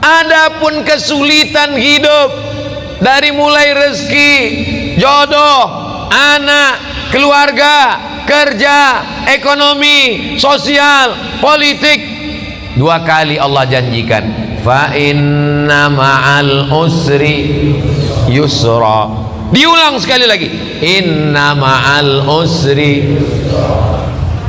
Adapun kesulitan hidup dari mulai rezeki, jodoh, anak, keluarga, kerja, ekonomi, sosial, politik, 2 kali Allah janjikan, fa inna ma'al usri yusra. Diulang sekali lagi, inna ma'al usri.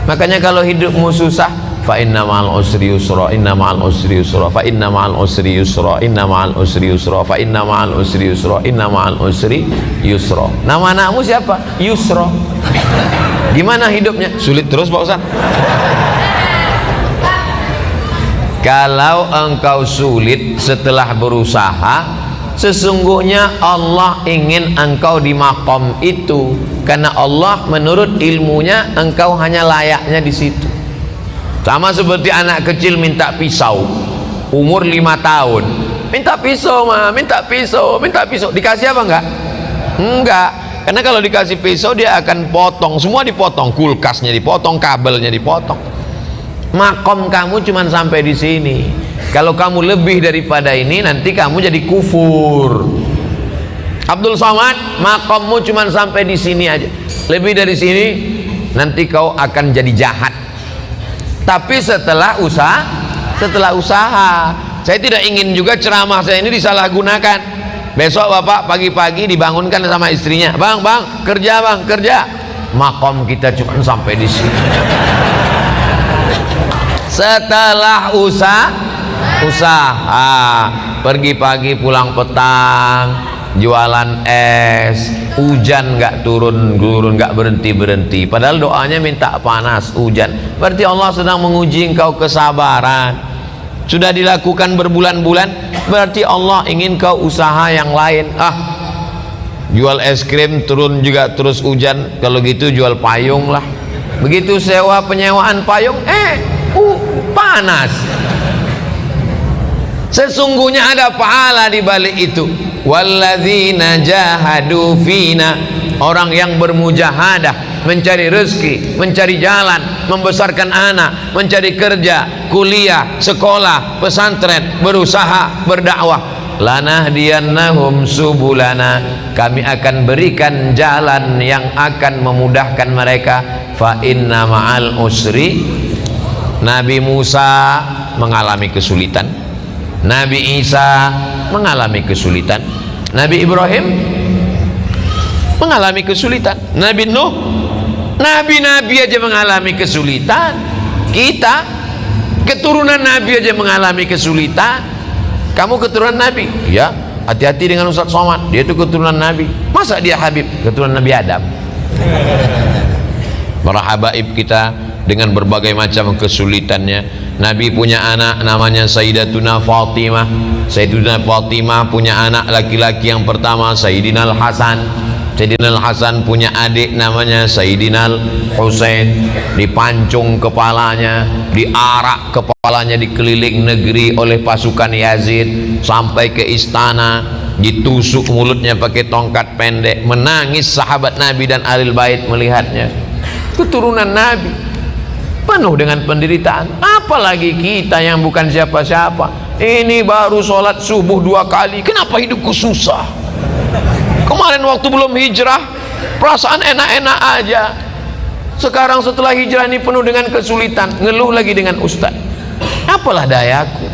Makanya kalau hidupmu susah, fa inna ma'al usri yusra, inna ma'al usri yusra, fa inna ma'al usri yusra, inna ma'al usri yusra, fa inna ma'al usri yusra, inna ma'al usri yusra. Nama anakmu siapa? Yusra. Gimana hidupnya? Sulit terus Pak Ustaz. Kalau engkau sulit setelah berusaha, sesungguhnya Allah ingin engkau di makom itu, karena Allah menurut ilmunya engkau hanya layaknya di situ. Sama seperti anak kecil minta pisau, umur 5 tahun, minta pisau mah, minta pisau, minta pisau. Dikasih apa enggak? Enggak. Karena kalau dikasih pisau dia akan potong, semua dipotong, kulkasnya dipotong, kabelnya dipotong. Makom kamu cuma sampai di sini. Kalau kamu lebih daripada ini, nanti kamu jadi kufur. Abdul Somad, makommu cuma sampai di sini aja. Lebih dari sini, nanti kau akan jadi jahat. Tapi setelah usaha, saya tidak ingin juga ceramah saya ini disalahgunakan. Besok bapak pagi-pagi dibangunkan sama istrinya, bang kerja, bang kerja. Makom kita cuma sampai di sini. Setelah usaha, pergi pagi pulang petang, jualan es, hujan nggak turun nggak berhenti. Padahal doanya minta panas, hujan. Berarti Allah sedang menguji engkau kesabaran. Sudah dilakukan berbulan-bulan, berarti Allah ingin kau usaha yang lain. Jual es krim turun juga terus hujan, kalau gitu jual payung lah. Begitu sewa penyewaan payung, panas. Sesungguhnya ada pahala di balik itu. Walladzina jahadu fina, orang yang bermujahadah mencari rezeki, mencari jalan, membesarkan anak, mencari kerja, kuliah, sekolah, pesantren, berusaha, berdakwah. Lanahdiyannahum subulana, kami akan berikan jalan yang akan memudahkan mereka. Fa inna ma'al usri. Nabi Musa mengalami kesulitan, Nabi Isa mengalami kesulitan, Nabi Ibrahim mengalami kesulitan, Nabi Nuh, nabi-nabi aja mengalami kesulitan. Kita keturunan Nabi aja mengalami kesulitan. Kamu keturunan Nabi? Ya, hati-hati dengan Ustaz Somad, dia itu keturunan Nabi. Masa dia Habib? Keturunan Nabi Adam. Para habaib kita dengan berbagai macam kesulitannya. Nabi punya anak namanya Sayyidatuna Fatimah. Sayyidatuna Fatimah punya anak laki-laki yang pertama Sayyidina Al-Hasan. Sayyidina Al-Hasan punya adik namanya Sayyidina Al-Husain. Dipancung kepalanya, diarak kepalanya di keliling negeri oleh pasukan Yazid sampai ke istana, ditusuk mulutnya pakai tongkat pendek. Menangis sahabat Nabi dan Ahlul Bait melihatnya. Keturunan Nabi penuh dengan penderitaan. Apalagi kita yang bukan siapa-siapa. Ini baru sholat subuh 2 kali, kenapa hidupku susah? Kemarin waktu belum hijrah perasaan enak-enak aja. Sekarang setelah hijrah ini penuh dengan kesulitan, ngeluh lagi dengan ustaz. Apalah dayaku.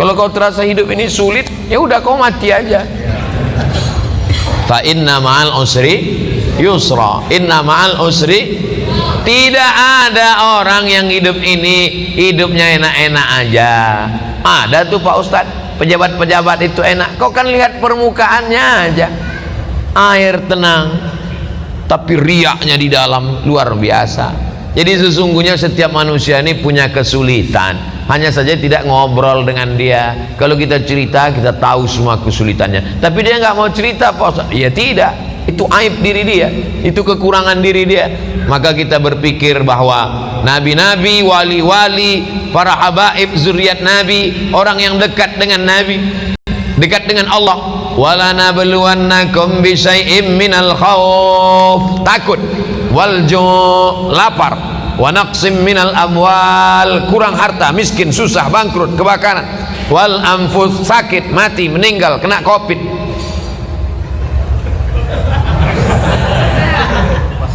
Kalau kau terasa hidup ini sulit, ya udah kau mati aja. Fa inna ma'al usri yusra, inna ma'al usri. Tidak ada orang yang hidup ini hidupnya enak-enak aja. Ada tuh Pak Ustadz, pejabat-pejabat itu enak. Kau kan lihat permukaannya aja, air tenang, tapi riaknya di dalam luar biasa. Jadi sesungguhnya setiap manusia ini punya kesulitan, hanya saja tidak ngobrol dengan dia. Kalau kita cerita, kita tahu semua kesulitannya, tapi dia nggak mau cerita Pak Ustadz. Ya tidak, itu aib diri dia, itu kekurangan diri dia. Maka kita berpikir bahwa nabi-nabi, wali-wali, para habaib, zuriat Nabi, orang yang dekat dengan Nabi, dekat dengan Allah. Wala nabluwannakum bisyai'im minal khauf, takut, wal ju', lapar, wa naqsim minal amwal, kurang harta, miskin, susah, bangkrut, kebakaran, wal anfus, sakit, mati, meninggal, kena covid,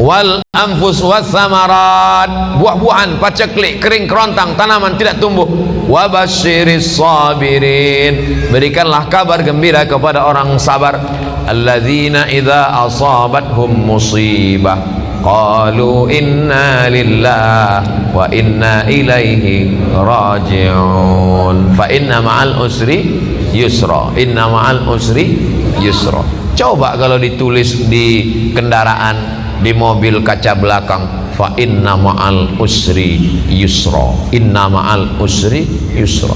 wal anfus was samarat, buah-buahan, paceklik, kering kerontang, tanaman tidak tumbuh. Wa basyiris sabirin, berikanlah kabar gembira kepada orang sabar. Alladzina idza asabathum musibah qalu inna lillahi wa inna ilaihi raji'un. Fa inna ma'al usri yusra, inna ma'al usri yusra. Coba kalau ditulis di kendaraan, di mobil kaca belakang, fa inna ma'al usri yusra, inna ma'al usri yusra.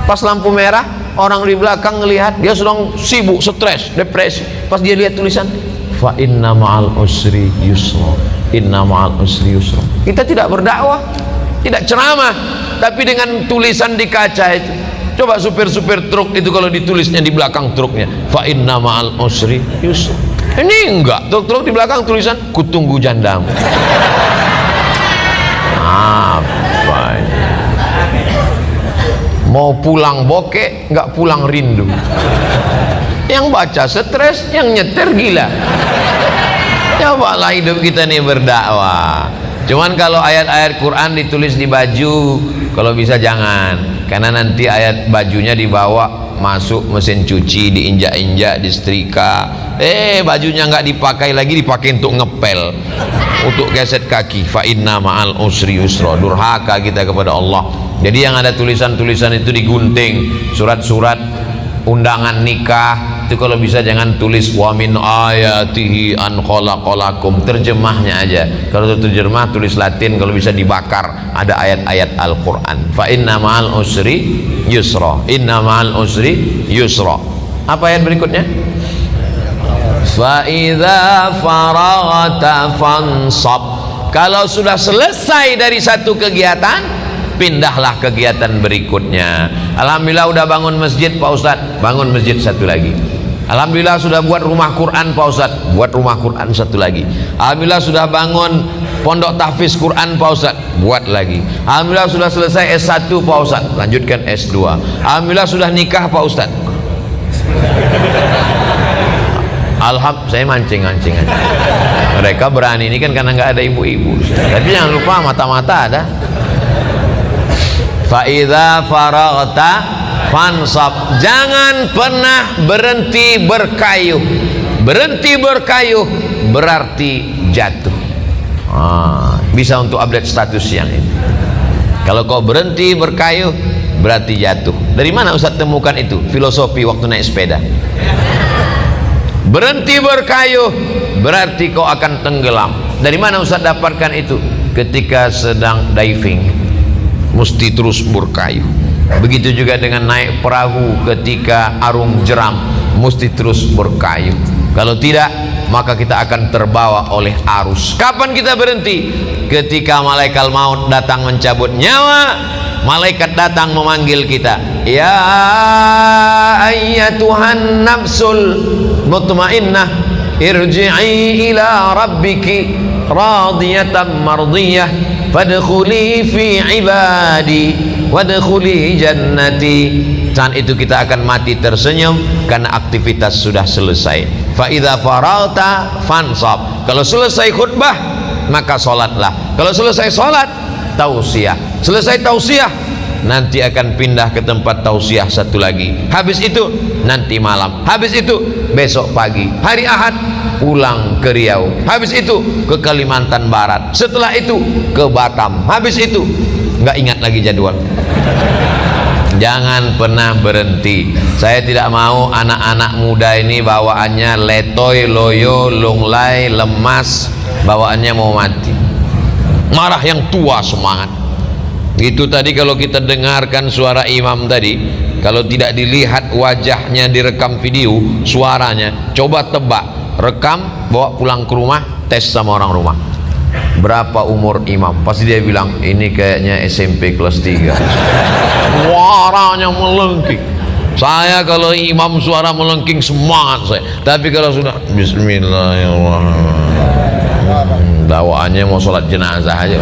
Pas lampu merah, orang di belakang ngelihat, dia sedang sibuk, stres, depresi. Pas dia lihat tulisan fa inna ma'al usri yusra, inna ma'al usri yusra. Kita tidak berdakwah, tidak ceramah, tapi dengan tulisan di kaca itu. Coba supir-supir truk itu kalau ditulisnya di belakang truknya, fa inna ma'al usri yusra. Ini enggak, truk-truk di belakang tulisan kutunggu jandamu. Apa ini? Mau pulang bokeh, enggak pulang rindu. Yang baca stres, yang nyetir gila. Cobalah hidup kita nih berdakwah. Cuman kalau ayat-ayat Quran ditulis di baju, kalau bisa jangan, karena nanti ayat bajunya dibawa masuk mesin cuci, diinjak-injak, disetrika, bajunya nggak dipakai lagi, dipakai untuk ngepel, untuk geset kaki. Fa inna ma'al usri yusra. Durhaka kita kepada Allah. Jadi yang ada tulisan-tulisan itu digunting, surat-surat undangan nikah itu kalau bisa jangan tulis wa min ayatihi an khalaqalakum, terjemahnya aja. Kalau terjemah tulis Latin, kalau bisa dibakar, ada ayat-ayat Al-Qur'an. Fa inna ma'al usri yusra, inna ma'al usri yusra. Apa ayat berikutnya? Fa idza faraghta fansab, kalau sudah selesai dari satu kegiatan, pindahlah kegiatan berikutnya. Alhamdulillah udah bangun masjid Pak Ustadz, bangun masjid satu lagi. Alhamdulillah sudah buat rumah Quran Pak Ustadz, buat rumah Quran satu lagi. Alhamdulillah sudah bangun pondok tahfiz Quran Pak Ustadz, buat lagi. Alhamdulillah sudah selesai S1 Pak Ustadz, lanjutkan S2. Alhamdulillah sudah nikah Pak Ustadz. Alhamdulillah, saya mancing-mancing aja. Mereka berani ini kan karena nggak ada ibu-ibu. Tapi jangan lupa mata-mata ada. Fa idza faraghta fansab, jangan pernah berhenti berkayuh. Berhenti berkayuh berarti jatuh. Bisa untuk update status yang ini. Kalau kau berhenti berkayuh berarti jatuh. Dari mana Ustaz temukan itu? Filosofi waktu naik sepeda. Berhenti berkayuh berarti kau akan tenggelam. Dari mana Ustaz dapatkan itu? Ketika sedang diving, mesti terus berkayuh. Begitu juga dengan naik perahu ketika arung jeram, mesti terus berkayuh. Kalau tidak, maka kita akan terbawa oleh arus. Kapan kita berhenti? Ketika malaikat maut datang mencabut nyawa, malaikat datang memanggil kita, ya ayyatuhan nafsul mutmainnah, irji'i ila rabbiki radiyatan mardiyah, fadkhuli fi ibadi wadkhuli jannati. Saat itu kita akan mati tersenyum karena aktivitas sudah selesai. Fa idza faragta fansab, kalau selesai khutbah maka salatlah. Kalau selesai salat, tausiah. Selesai tausiah, nanti akan pindah ke tempat tausiah satu lagi. Habis itu nanti malam, habis itu besok pagi, hari Ahad pulang ke Riau, habis itu ke Kalimantan Barat, setelah itu ke Batam, habis itu nggak ingat lagi jadwal. Jangan pernah berhenti. Saya tidak mau anak-anak muda ini bawaannya letoy, loyo, lunglai, lemas, bawaannya mau mati. Marah yang tua semangat. Itu tadi kalau kita dengarkan suara imam tadi, kalau tidak dilihat wajahnya direkam video, suaranya, coba tebak, rekam, bawa pulang ke rumah, tes sama orang rumah. Berapa umur imam? Pasti dia bilang ini kayaknya SMP kelas 3. Suaranya melengking. Saya kalau imam suara melengking semangat saya. Tapi kalau sudah Bismillahirrahmanirrahim, bawaannya mau sholat jenazah aja.